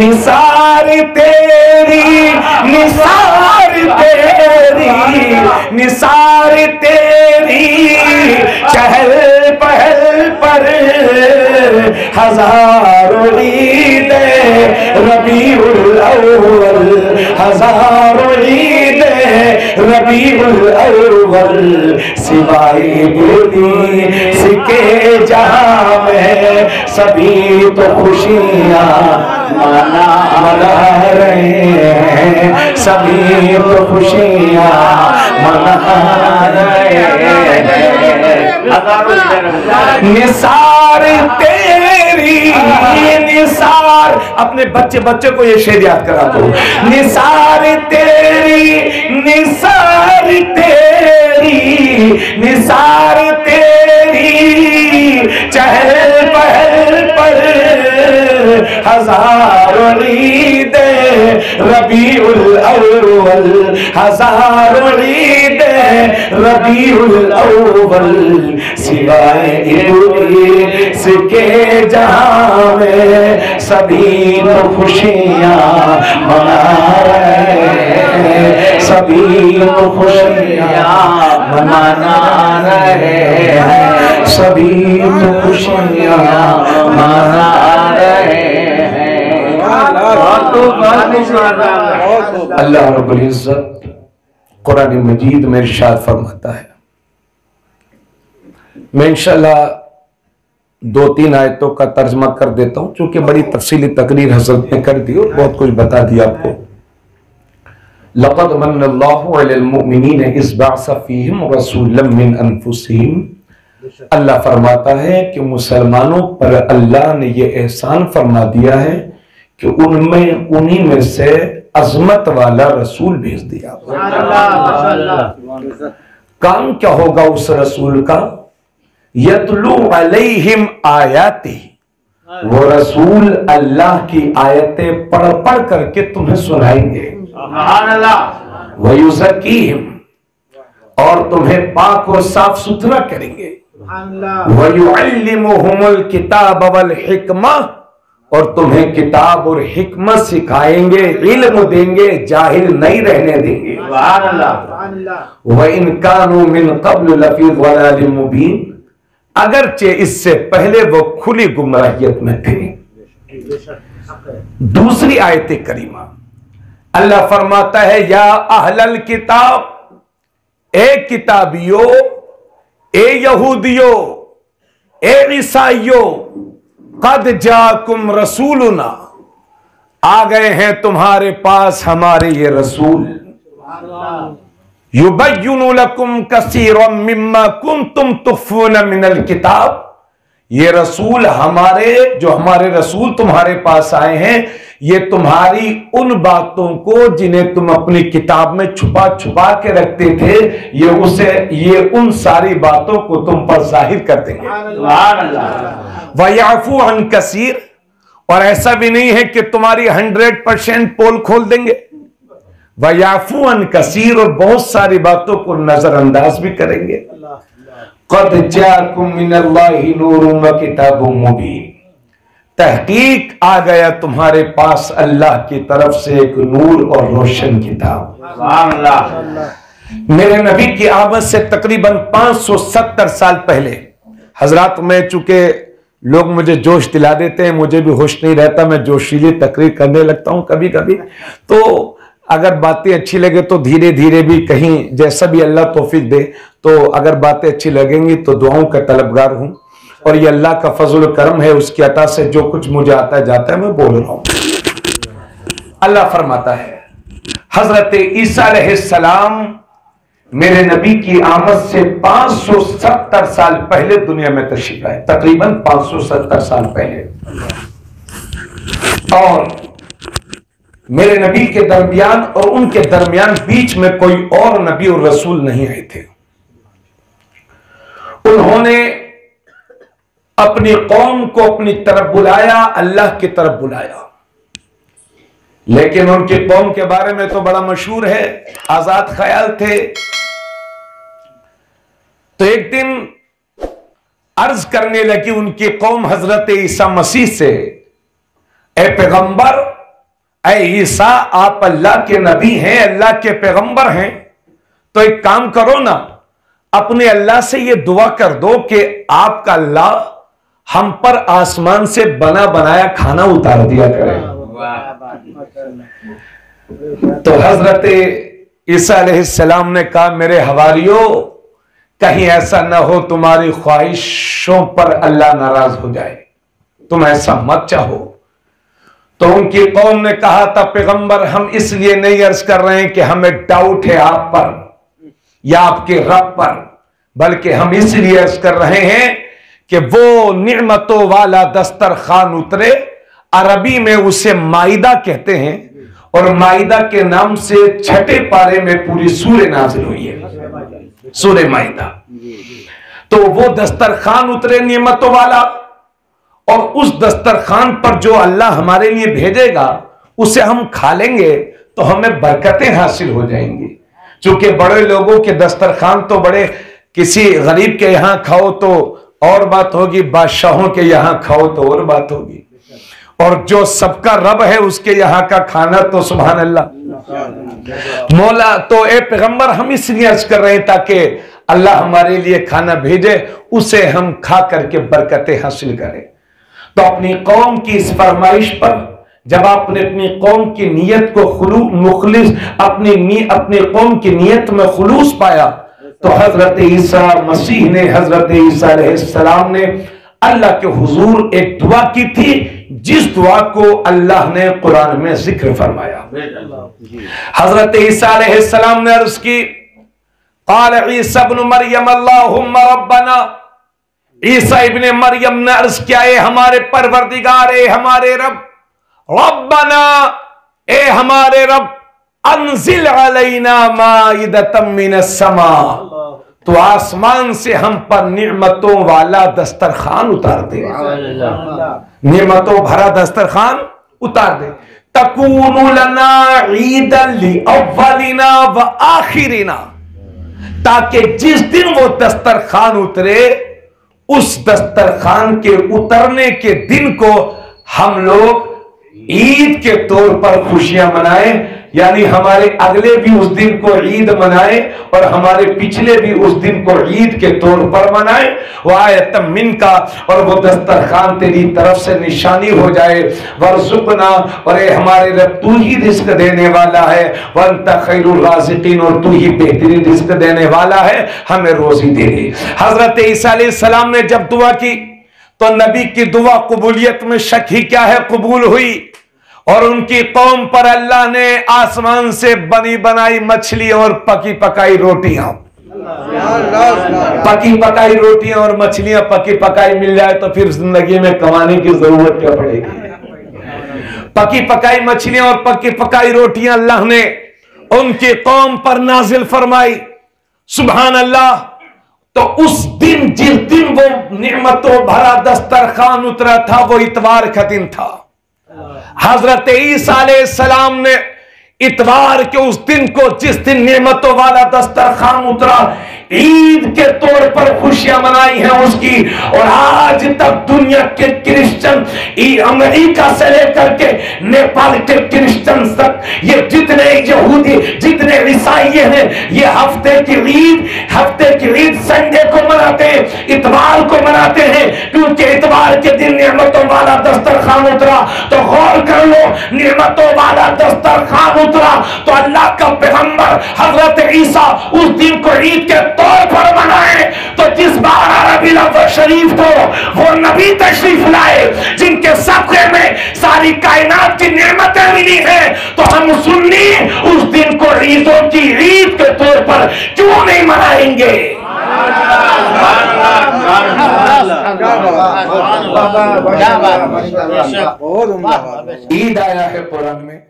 निसार तेरी, निसार तेरी, निसार तेरी, चहल पहल पर हजारों ईद रबीउल अव्वल, हजारों ईद रबीउल अव्वल, सिवाय बोली सिके जहां में सभी तो खुशियां मना रहे हैं, सभी तो खुशियां मना रहे हैं। निसार तेरी, निसार, अपने बच्चे को ये शेर याद करा दो। निसार तेरी, निसार तेरी, निसार तेरी, चहल पहल पर हजारों ईद रबीउल अव्वल, हजारों ईद रबीउल अव्वल, सिवाय इब्लीस के जहां में सभी तो खुशियां मना रहे हैं, सभी तो खुशियां मना रहे हैं, सभी तो खुशियां मना रहे हैं। अल्लाह रब्बुल इज्जत कुरान मजीद में इरशाद फरमाता है, मैं इंशाअल्लाह 2-3 आयतों का तर्जमा कर देता हूं, चूंकि बड़ी तफसीली तकरीर हज़रत ने कर दी और बहुत कुछ बता दिया आपको। लक़द मन्नल्लाहु अलल मुमिनीन इज़ बअसा फ़ीहिम रसूलन मिन अनफुसिहिम, अल्लाह फरमाता है कि मुसलमानों पर अल्लाह ने यह एहसान फरमा दिया है कि उनमें उन्हीं में से अजमत वाला रसूल भेज दिया। काम क्या होगा उस रसूल का? यतलू अलैहिम आयाती, वो रसूल अल्लाह की आयतें पढ़ पढ़ करके तुम्हें सुनाएंगे। वयुज़क्कीहिम, और तुम्हें पाक और साफ सुथरा करेंगे। वयुअल्लिमुहुमुल किताब वल हिकमा, और तुम्हें किताब और हिकमत सिखाएंगे, इल्म देंगे, जाहिल नहीं रहने देंगे। व इन कानू मिन क़ब्ल लफ़ी ज़लालिम मुबीन, अगरचे इससे पहले वो खुली गुमराहियत में थे। दूसरी आयत करीमा अल्लाह फरमाता है, या अहलल किताब, ए किताबियों, ए यहूदियों, ए ईसाइयों, कद जाकुम रसूलुना, आ गए हैं तुम्हारे पास हमारे ये रसूल। युबय्यिनु लकुम कसीरम मिम्मा कुंतुम तुख्फून मिनल किताब, ये रसूल हमारे, जो हमारे रसूल तुम्हारे पास आए हैं, ये तुम्हारी उन बातों को जिन्हें तुम अपनी किताब में छुपा छुपा के रखते थे, ये उन सारी बातों को तुम पर जाहिर कर देंगे। वयाफू अन कसीर, और ऐसा भी नहीं है कि तुम्हारी 100% पोल खोल देंगे। वयाफू अन कसीर, और बहुत सारी बातों को नजरअंदाज भी करेंगे। क़द जाकुम मिनल्लाहि नूरुम व किताबुम मुबीन, तहकीक आ गया तुम्हारे पास अल्लाह की तरफ से एक नूर और रोशन किताब। मेरे नबी की आमद से तकरीबन 570 साल पहले, हजरात, में चूंकि लोग मुझे जोश दिला देते हैं, मुझे भी होश नहीं रहता, मैं जोशीली तकरीर करने लगता हूं कभी कभी, तो अगर बातें अच्छी लगे तो धीरे धीरे भी कहीं, जैसा भी अल्लाह तौफीक दे, तो अगर बातें अच्छी लगेंगी तो दुआओं का तलबगार हूं, और ये अल्लाह का फजल करम है, उसकी अता से जो कुछ मुझे आता जाता है मैं बोल रहा हूं। अल्लाह फरमाता है, हजरत ईसा अलैहिस्सलाम मेरे नबी की आमद से 570 साल पहले दुनिया में तशरीफ आए, तकरीबन 570 साल पहले, और मेरे नबी के दरमियान और उनके दरमियान बीच में कोई और नबी और रसूल नहीं आए थे। उन्होंने अपनी कौम को अपनी तरफ बुलाया, अल्लाह की तरफ बुलाया, लेकिन उनकी कौम के बारे में तो बड़ा मशहूर है, आजाद ख्याल थे। तो एक दिन अर्ज करने लगी उनकी कौम हजरत ईसा मसीह से, ए पैगंबर, ऐ ईसा आप अल्लाह के नबी हैं, अल्लाह के पैगंबर हैं, तो एक काम करो ना, अपने अल्लाह से ये दुआ कर दो कि आपका अल्लाह हम पर आसमान से बना बनाया खाना उतार दिया करे। तो हजरत ईसा अलैहिस्सलाम ने कहा, मेरे हवारियों, कहीं ऐसा ना हो तुम्हारी ख्वाहिशों पर अल्लाह नाराज हो जाए, तुम ऐसा मत चाहो। तो उनकी कौम ने कहा था, पैगंबर हम इसलिए नहीं अर्ज कर रहे हैं कि हमें डाउट है आप पर या आपके रब पर, बल्कि हम इसलिए अर्ज कर रहे हैं कि वो निअमतों वाला दस्तरखान उतरे। अरबी में उसे माइदा कहते हैं, और माइदा के नाम से 6ठे पारे में पूरी सूरह नाजिल हुई है, सूरह माइदा। तो वो दस्तरखान उतरे नियमतों वाला, और उस दस्तरखान पर जो अल्लाह हमारे लिए भेजेगा उसे हम खा लेंगे तो हमें बरकतें हासिल हो जाएंगी। चूंकि बड़े लोगों के दस्तरखान तो बड़े, किसी गरीब के यहां खाओ तो और बात होगी, बादशाहों के यहां खाओ तो और बात होगी, और जो सबका रब है उसके यहां का खाना तो सुभान अल्लाह मौला। तो ए पैगंबर हम इसलिए अर्ज कर रहे हैं ताकि अल्लाह हमारे लिए खाना भेजे, उसे हम खा करके बरकतें हासिल करें। तो अपनी कौम की इस फरमाइश पर जब आपने अपनी कौम की नीयत को मुखलिस अपनी कौम की नीयत में खुलूस पाया, तो हजरत ईसा मसीह ने, हजरत ईसा अलैहिस्सलाम ने अल्लाह के हुजूर एक दुआ की थी, जिस दुआ को अल्लाह ने कुरान में जिक्र फरमाया। हजरत ईसा अलैहिस्सलाम ने अर्ज की, क़ाल ईसा इब्न मरियम अल्लाहुम्मा रब्बना, ईसा इब्ने मरियम ने अर्ज किया, ए हमारे परवरदिगार, ए हमारे रब, रब्बना, ए हमारे रब, अनजिल अलैना माइदतम मिनस समा, तो आसमान से हम पर निअमतों वाला दस्तरखान उतार दे, निअमतों भरा दस्तरखान उतार दे। तकूनु लना ईदन लिअव्वलिना व आखिरिना, ताकि जिस दिन वो दस्तरखान उतरे, उस दस्तरखान के उतरने के दिन को हम लोग ईद के तौर पर खुशियां मनाएं, यानी हमारे अगले भी उस दिन को ईद मनाएं और हमारे पिछले भी उस दिन को ईद के तौर पर मनाएं। वायतम मिनका, और वो दस्तरखान तेरी तरफ से निशानी हो जाए। वरज़ुक़ना, और ये हमारे रब तू ही रिस्क देने वाला है। वअंता खैरुर राज़िक़ीन, और तू ही बेहतरीन रिस्क देने वाला है, हमें रोजी दे दे। हजरत ईसा अलैहिस्सलाम ने जब दुआ की तो नबी की दुआ कबूलियत में शक ही क्या है, कबूल हुई। और उनकी कौम पर अल्लाह ने आसमान से बनी बनाई मछली और पकी पकाई रोटियां, पकी पकाई रोटियां और मछलियां पकी पकाई मिल जाए तो फिर जिंदगी में कमाने की जरूरत क्या पड़ेगी। पकी पकाई मछलियां और पकी पकाई रोटियां अल्लाह ने उनकी कौम पर नाजिल फरमाई, सुभान अल्लाह। तो उस दिन, जिस दिन वो निअमतों भरा दस्तरखान उतरा था, वो इतवार का दिन था। हजरत ईसा अलैहिस्सलाम ने इतवार के उस दिन को, जिस दिन नेमतों वाला दस्तरखान उतरा, ईद के तौर पर खुशियां मनाई हैं उसकी। और आज तक दुनिया के क्रिश्चियन, अमेरिका से लेकर के नेपाल के क्रिश्चियन तक, ये जितने यहूदी, जितने ईसाई हैं, ये हफ्ते की ईद संडे को मनाते हैं, इतवार को मनाते हैं, क्योंकि इतवार के दिन नेमतों वाला दस्तरखान उतरा। तो गौर कर लो, नेमतों वाला दस्तरखान उतरा तो अल्लाह का पैगंबर हजरत ईसा उस दिन को ईद के तौर पर मनाए। तो जिस बार रबीउल अव्वल शरीफ को वो नबी तशरीफ लाए, जिनके सदक़े में सारी कायनात की नेमतें मिली हैं, तो हम सुन्नी उस दिन को ईदों की ईद के तौर पर क्यों नहीं मनाएंगे। ईद आया है कुरान में,